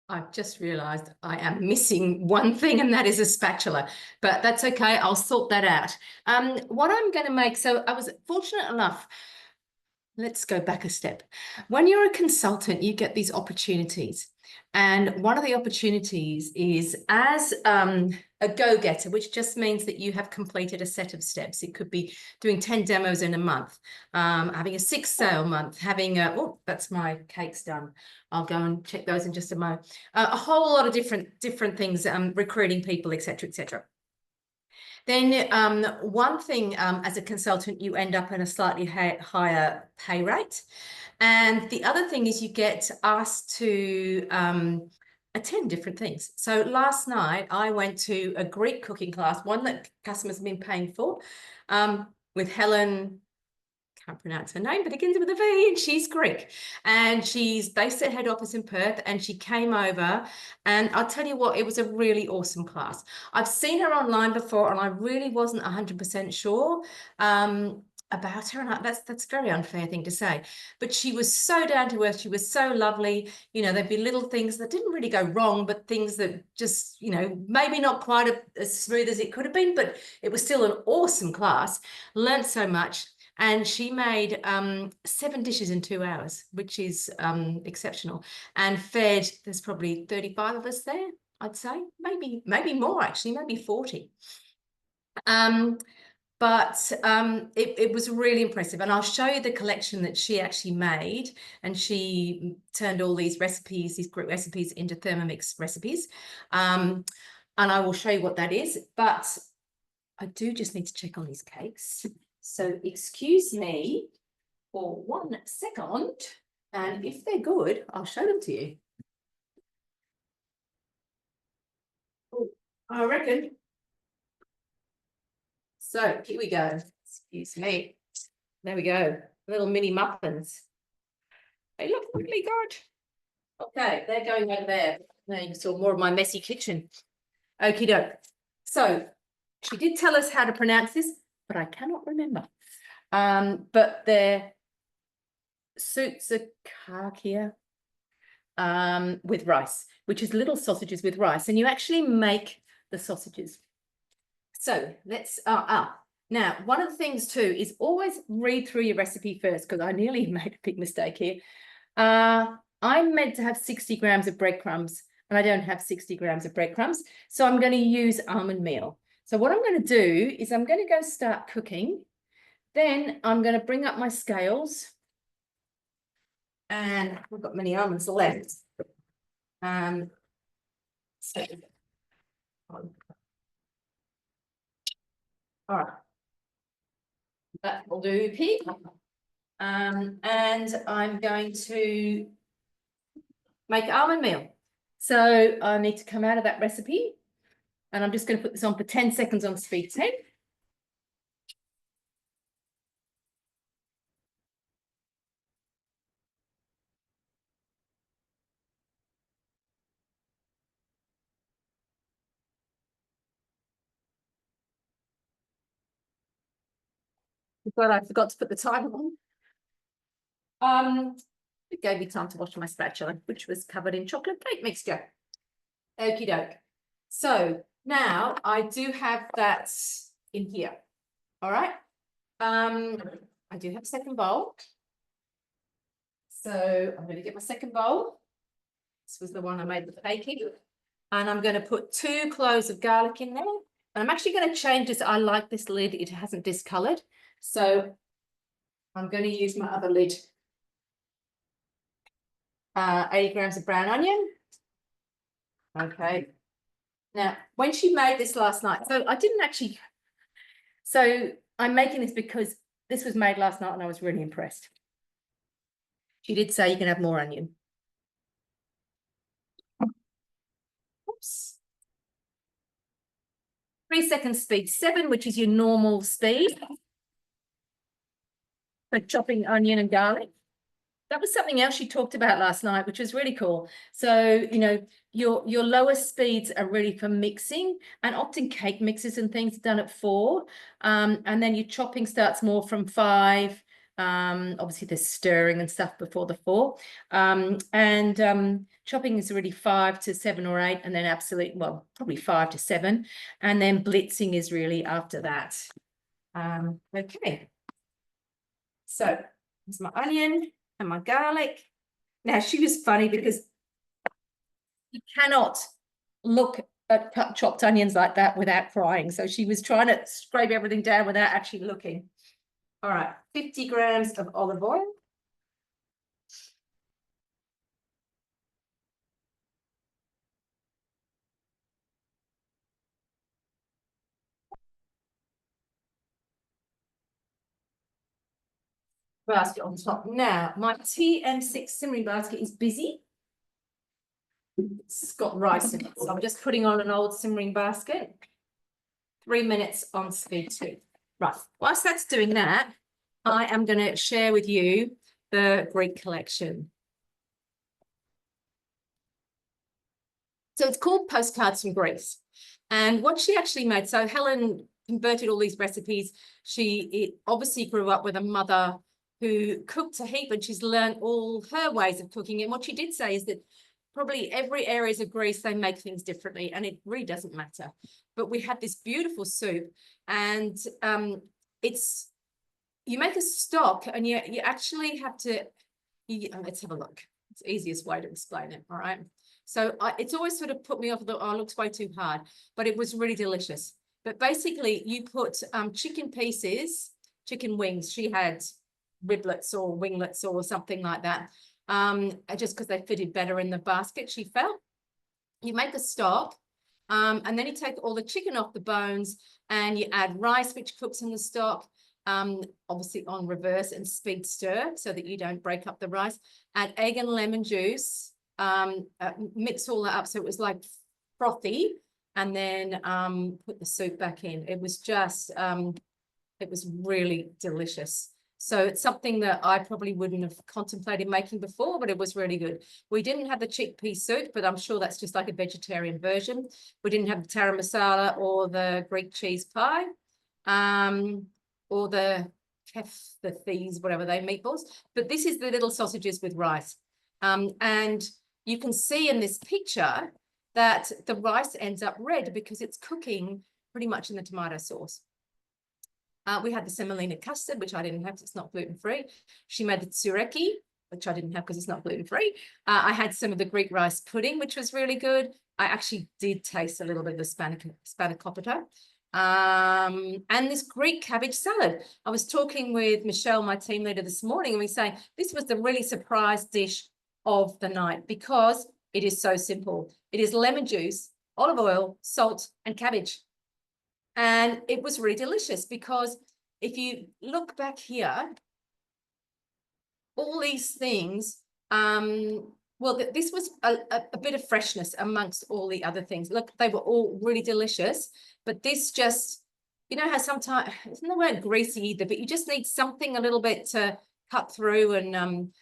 I've just realized I am missing one thing, and that is a spatula, but that's okay. I'll sort that out. What I'm going to make, so I was fortunate enough. Let's go back a step. When you're a consultant, you get these opportunities. And one of the opportunities is as a go-getter, which just means that you have completed a set of steps. It could be doing 10 demos in a month, having a 6 sale month, having a, oh, that's my cakes done. I'll go and check those in just a moment. A whole lot of different things, recruiting people, etc., etc. Then one thing as a consultant, you end up in a slightly higher pay rate. And the other thing is you get asked to attend different things. So last night I went to a Greek cooking class, one that customers have been paying for, with Helen. Can't pronounce her name, but it begins with a V, and she's Greek. And she's based at head office in Perth, and she came over, and I'll tell you what, it was a really awesome class. I've seen her online before, and I really wasn't 100% sure about her, and that's a very unfair thing to say. But she was so down to earth, she was so lovely. You know, there'd be little things that didn't really go wrong, but things that just, you know, maybe not quite as smooth as it could have been, but it was still an awesome class. Learned so much. And she made 7 dishes in 2 hours, which is exceptional, and fed, there's probably 35 of us there, I'd say, maybe more actually, maybe 40. But it was really impressive, and I'll show you the collection that she actually made, and she turned all these recipes, these Greek recipes, into Thermomix recipes, and I will show you what that is. But I do just need to check on these cakes. So excuse me for 1 second, and if they're good, I'll show them to you. Oh, I reckon. So here we go. Excuse me. There we go. Little mini muffins. They look really good. Okay, they're going over there. Now you saw more of my messy kitchen. Okie doke. So she did tell us how to pronounce this, but I cannot remember. But they're Soutzoukakia with rice, which is little sausages with rice, and you actually make the sausages. So let's now, one of the things too is always read through your recipe first, because I nearly made a big mistake here. I'm meant to have 60 grams of breadcrumbs, and I don't have 60 grams of breadcrumbs, so I'm going to use almond meal. So what I'm going to do is I'm going to go start cooking. Then I'm going to bring up my scales, and we've got many almonds left. So, all right, that will do, Pete. And I'm going to make almond meal. So I need to come out of that recipe, and I'm just going to put this on for 10 seconds on speed 10. But I forgot to put the timer on. It gave me time to wash my spatula, which was covered in chocolate cake mixture. Okie doke. So now I do have that in here. All right. I do have a second bowl. So I'm going to get my second bowl. This was the one I made with the baking. And I'm going to put 2 cloves of garlic in there. And I'm actually going to change this. I like this lid. It hasn't discolored. So I'm going to use my other lid. 80 grams of brown onion. Okay. Now, when she made this last night, so I didn't actually, so I'm making this because this was made last night and I was really impressed. She did say you can have more onion. Oops. 3 seconds speed 7, which is your normal speed for chopping onion and garlic. That was something else she talked about last night, which was really cool. So, you know, your lowest speeds are really for mixing, and often cake mixes and things are done at 4. And then your chopping starts more from 5, Obviously there's stirring and stuff before the 4. Chopping is really 5 to 7 or 8, and then absolute, well, probably 5 to 7. And then blitzing is really after that. Okay. So there's my onion and my garlic. Now she was funny because you cannot look at chopped onions like that without crying. So she was trying to scrape everything down without actually looking. All right, 50 grams of olive oil. Basket on top. Now, my TM6 simmering basket is busy. It's got rice in it. So I'm just putting on an old simmering basket. 3 minutes on speed 2. Right, whilst that's doing that, I am going to share with you the Greek collection. So it's called Postcards from Greece. And what she actually made, so Helen converted all these recipes. She obviously grew up with a mother who cooked a heap, and she's learned all her ways of cooking. And what she did say is that probably every areas of Greece, they make things differently, and it really doesn't matter. But we had this beautiful soup, and it's, you make a stock, and you actually have to, let's have a look. It's the easiest way to explain it, all right? So it's always sort of put me off, oh, it looks way too hard, but it was really delicious. But basically you put chicken pieces, chicken wings. She had riblets or winglets or something like that, just because they fitted better in the basket, she felt. You make a stock, and then you take all the chicken off the bones, and you add rice, which cooks in the stock, obviously on reverse and speed stir so that you don't break up the rice. Add egg and lemon juice, mix all that up so it was like frothy, and then put the soup back in. It was just, it was really delicious. So it's something that I probably wouldn't have contemplated making before, but it was really good. We didn't have the chickpea soup, but I'm sure that's just like a vegetarian version. We didn't have the tara masala or the Greek cheese pie, or the these, whatever they, meatballs. But this is the little sausages with rice. And you can see in this picture that the rice ends up red because it's cooking pretty much in the tomato sauce. We had the semolina custard, which I didn't have because it's not gluten-free. She made the tsoureki, which I didn't have because it's not gluten-free. I had some of the Greek rice pudding, which was really good. I actually did taste a little bit of the spanakopita. And this Greek cabbage salad. I was talking with Michelle, my team leader, this morning, and we were saying this was the really surprise dish of the night because it is so simple. It is lemon juice, olive oil, salt, and cabbage. And it was really delicious because if you look back here, all these things, well, this was a bit of freshness amongst all the other things. Look, they were all really delicious, but this just, you know how sometimes, it's not the word greasy either, but you just need something a little bit to cut through and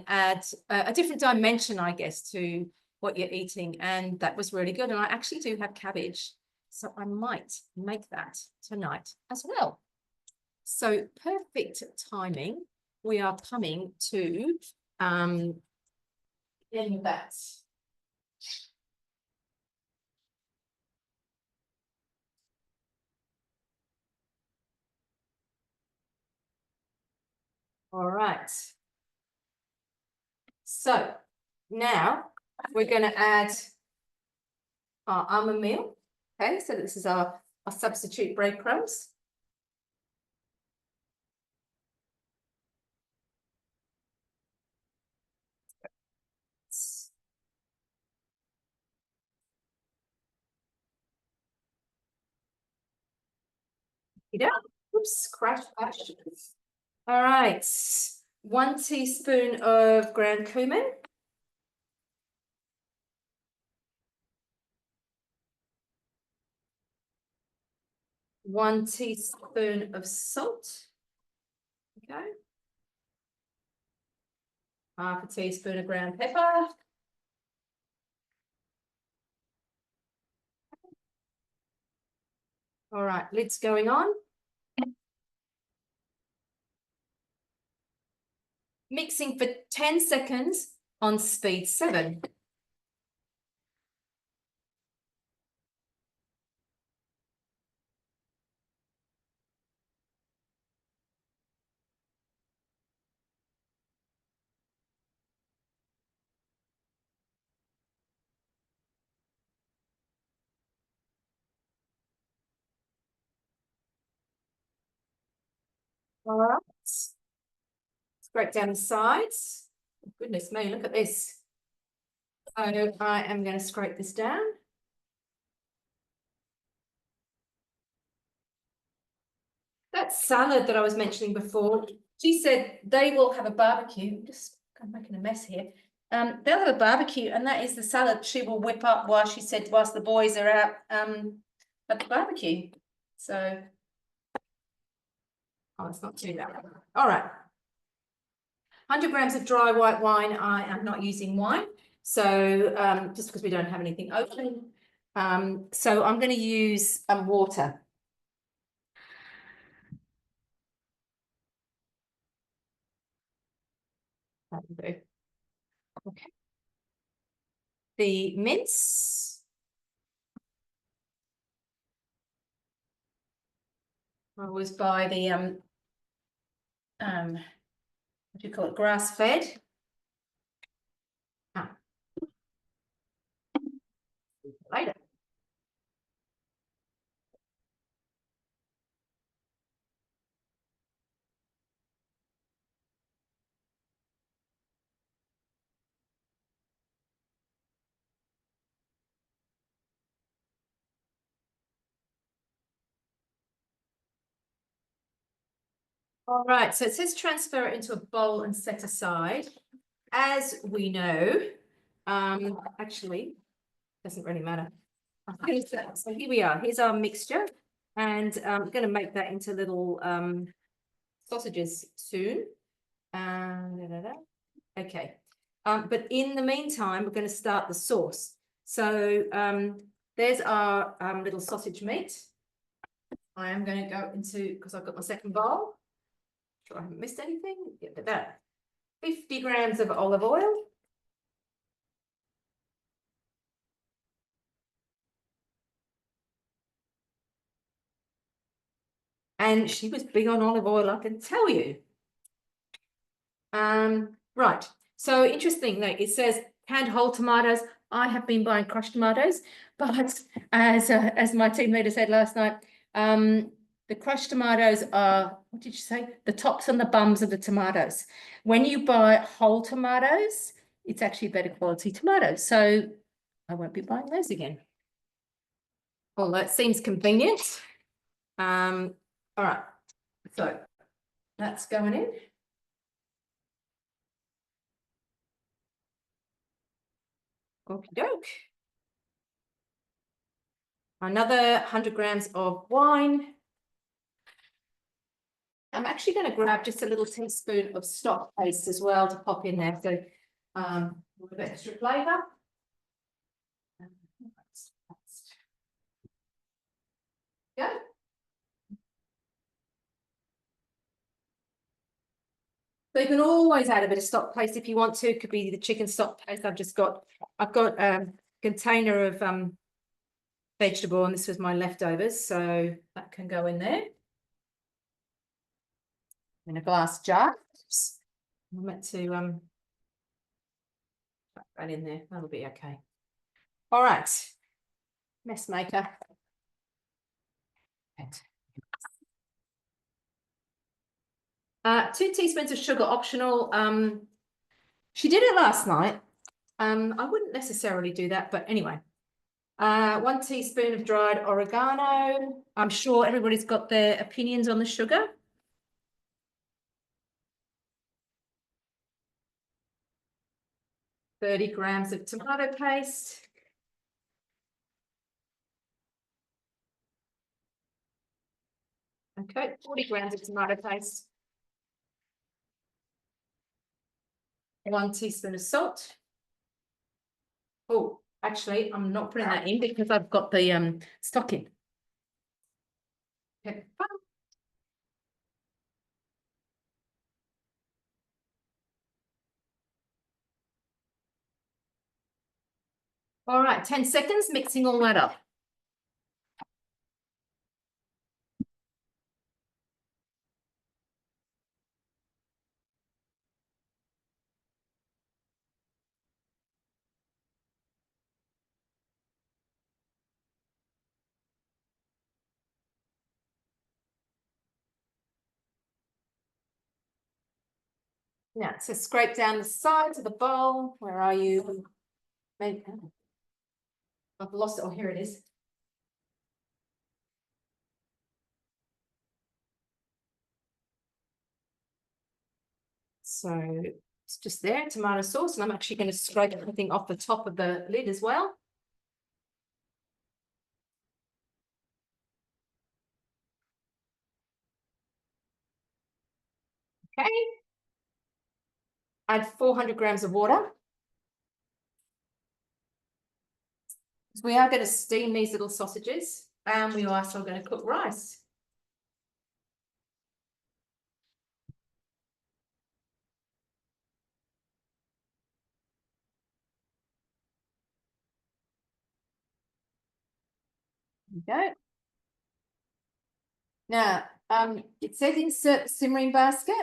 add a different dimension, I guess, to what you're eating. And that was really good. And I actually do have cabbage, so I might make that tonight as well. So perfect timing. We are coming to in that. All right. So now we're going to add our almond meal. Okay, so this is our substitute breadcrumbs. Yeah. Oops, crash. All right. 1 teaspoon of ground cumin. 1 teaspoon of salt. Okay. 1/2 teaspoon of ground pepper. All right, lid's going on. mixing for 10 seconds on speed 7. All right. Scrape down the sides. Goodness me, look at this. So I am going to scrape this down. That salad that I was mentioning before, she said they will have a barbecue. I'm just making a mess here. They'll have a barbecue, and that is the salad she will whip up while she said whilst the boys are out at the barbecue. So, oh, it's not too bad. All right. 100 grams of dry white wine. I am not using wine, so just because we don't have anything open. So I'm going to use water. Okay. The mince. I always buy the what do you call it? Grass fed. Ah. Later. All right, so it says transfer it into a bowl and set aside. As we know, actually, doesn't really matter. So here we are. Here's our mixture, and I'm going to make that into little sausages soon. Okay, but in the meantime, we're going to start the sauce. So there's our little sausage meat. I am going to go into, because I've got my second bowl. Sure I haven't missed anything. Get that. 50 grams of olive oil. And she was big on olive oil, I can tell you. Right. So interesting, like it says canned whole tomatoes. I have been buying crushed tomatoes, but as my team leader said last night, the crushed tomatoes are, what did you say? The tops and the bums of the tomatoes. When you buy whole tomatoes, it's actually better quality tomatoes. So I won't be buying those again. Well, that seems convenient. All right. So that's going in. Okie doke. Another 100 grams of wine. I'm actually going to grab just a little teaspoon of stock paste as well to pop in there. So a little bit extra flavour. Go. So you can always add a bit of stock paste if you want to. It could be the chicken stock paste. I've got a container of vegetable, and this was my leftovers, so that can go in there. In a glass jar. Oops. I meant to put that in there. That'll be okay. All right. Mess maker. 2 teaspoons of sugar, optional. She did it last night. I wouldn't necessarily do that, but anyway. 1 teaspoon of dried oregano. I'm sure everybody's got their opinions on the sugar. Thirty grams of tomato paste. Okay, 40 grams of tomato paste. 1 teaspoon of salt. Oh, actually, I'm not putting that in because I've got the stock in. Pepper. All right, 10 seconds, mixing all that up. Now, so scrape down the sides of the bowl. Where are you? Maybe I've lost it. Oh, here it is. So it's just there, tomato sauce, and I'm actually going to scrape everything off the top of the lid as well. Okay. Add 400 grams of water. We are going to steam these little sausages, and we are also going to cook rice. There you go. Now, it says insert the simmering basket.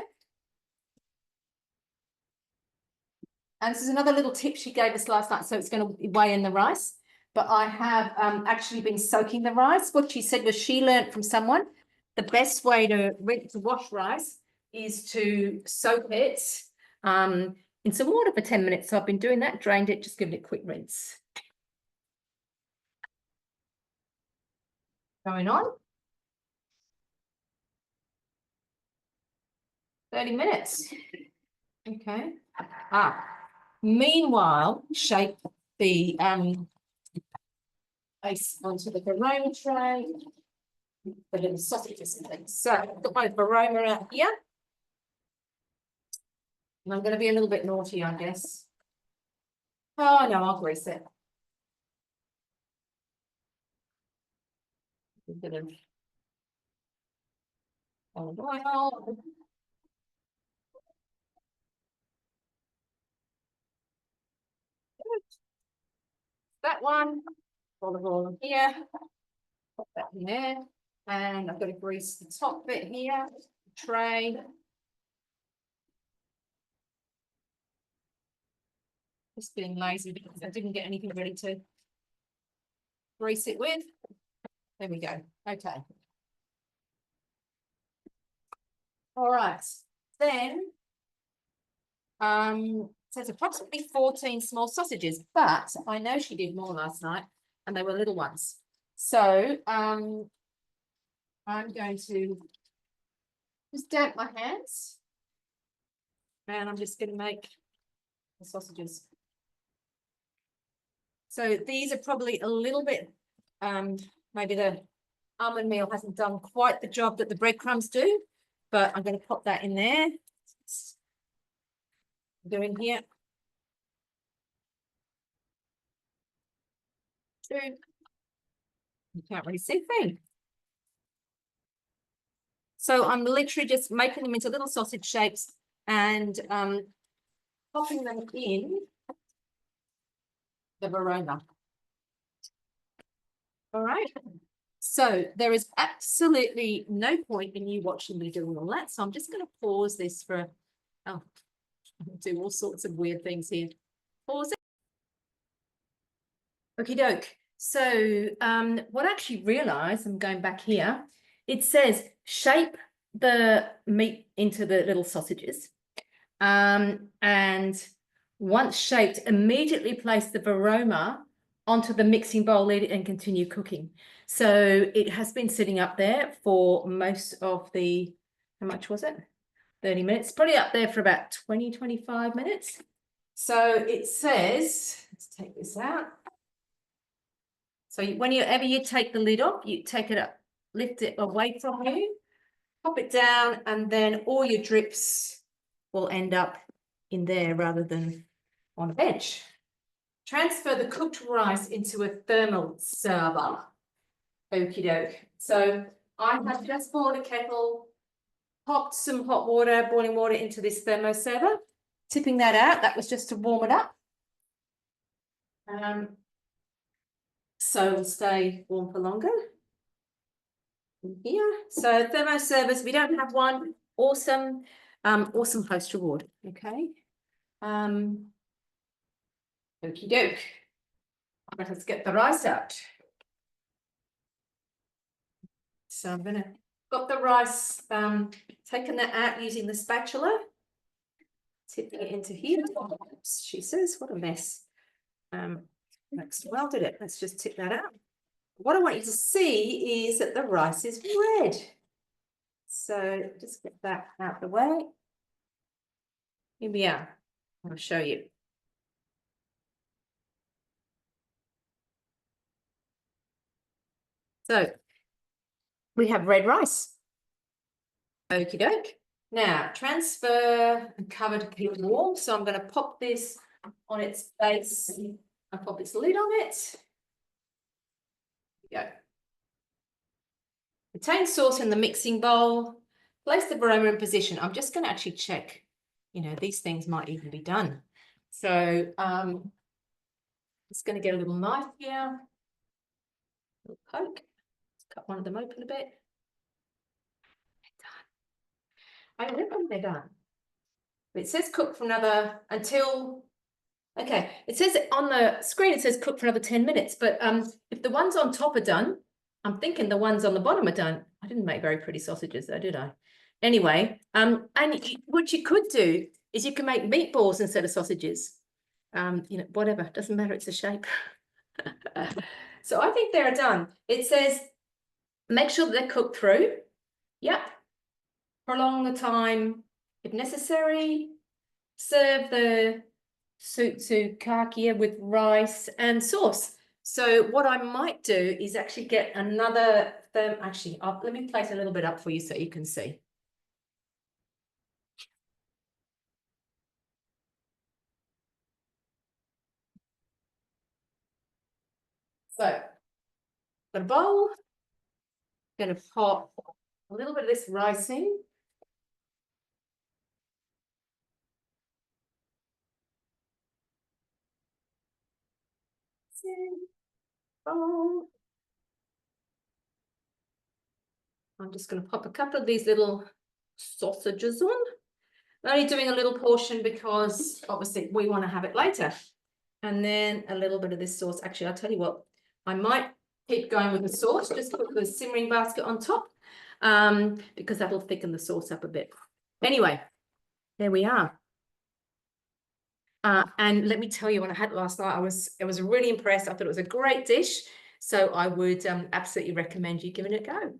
And this is another little tip she gave us last night. So it's going to weigh in the rice. But I have actually been soaking the rice. What she said was she learned from someone the best way to wash rice is to soak it in some water for 10 minutes. So I've been doing that, drained it, just given it a quick rinse. Going on. 30 minutes. Okay. Meanwhile, shape the base onto the varoma tray. The little sausages and things. So I've got my varoma out here. And I'm going to be a little bit naughty, I guess. Oh, no, I'll grease it. A bit of olive oil. That one. Olive oil here. Put that in there. And I've got to grease the top bit here. Tray. Just being lazy because I didn't get anything ready to grease it with. There we go. Okay. All right. Then so it's approximately 14 small sausages, but I know she did more last night and they were little ones. So I'm going to just damp my hands and I'm just going to make the sausages. So these are probably a little bit, maybe the almond meal hasn't done quite the job that the breadcrumbs do, but I'm going to pop that in there. Go in here. 2. You can't really see a thing. So I'm literally just making them into little sausage shapes and popping them in the varoma. All right. So there is absolutely no point in you watching me doing all that. So I'm just going to pause this for, do all sorts of weird things here. Pause it. Okie doke. So what I actually realized, I'm going back here, it says shape the meat into the little sausages. And once shaped, immediately place the varoma onto the mixing bowl lid and continue cooking. So it has been sitting up there for most of the, how much was it? 30 minutes, probably up there for about 20, 25 minutes. So it says, let's take this out. So whenever you take the lid off, you take it up, lift it away from you, pop it down, and then all your drips will end up in there rather than on a bench. Transfer the cooked rice into a thermal server. Okie doke. So I have just boiled a kettle, popped some hot water, boiling water into this thermo server, tipping that out. That was just to warm it up. so it'll stay warm for longer. Here, so thermo servers, we don't have one. Awesome, awesome host reward. Okay. Okie doke. Let's get the rice out. So I'm gonna got the rice, taking that out using the spatula, tipping it into here. Oops, she says, what a mess. That's well did it. Let's just tip that out. What I want you to see is that the rice is red. So just get that out the way. Here we are. I'll show you. So we have red rice. Okie doke. Now transfer and cover to keep it warm. So I'm going to pop this on its base. I'll pop its lid on it. There we go. Retain sauce in the mixing bowl. Place the varoma in position. I'm just going to actually check. You know, these things might even be done. So just going to get a little knife here. A little poke. Let's cut one of them open a bit. I reckon they're done. It says cook for another until, okay, it says on the screen, it says cook for another 10 minutes. But if the ones on top are done, I'm thinking the ones on the bottom are done. I didn't make very pretty sausages though, did I? Anyway, and what you could do is you can make meatballs instead of sausages. You know, whatever, doesn't matter, it's a shape. So I think they're done. It says, make sure that they're cooked through. Yep. Prolong the time if necessary. Serve the Soutzoukakia with rice and sauce. So what I might do is actually get another actually, let me place a little bit up for you so you can see. So, got a bowl. Going to pop a little bit of this rice in. Bowl. I'm just going to pop a couple of these little sausages on. I'm only doing a little portion because obviously we want to have it later. And then a little bit of this sauce. Actually, I'll tell you what, I might keep going with the sauce, just put the simmering basket on top, because that'll thicken the sauce up a bit. Anyway, there we are. And let me tell you, when I had it last night, I was really impressed. I thought it was a great dish. So I would absolutely recommend you giving it a go.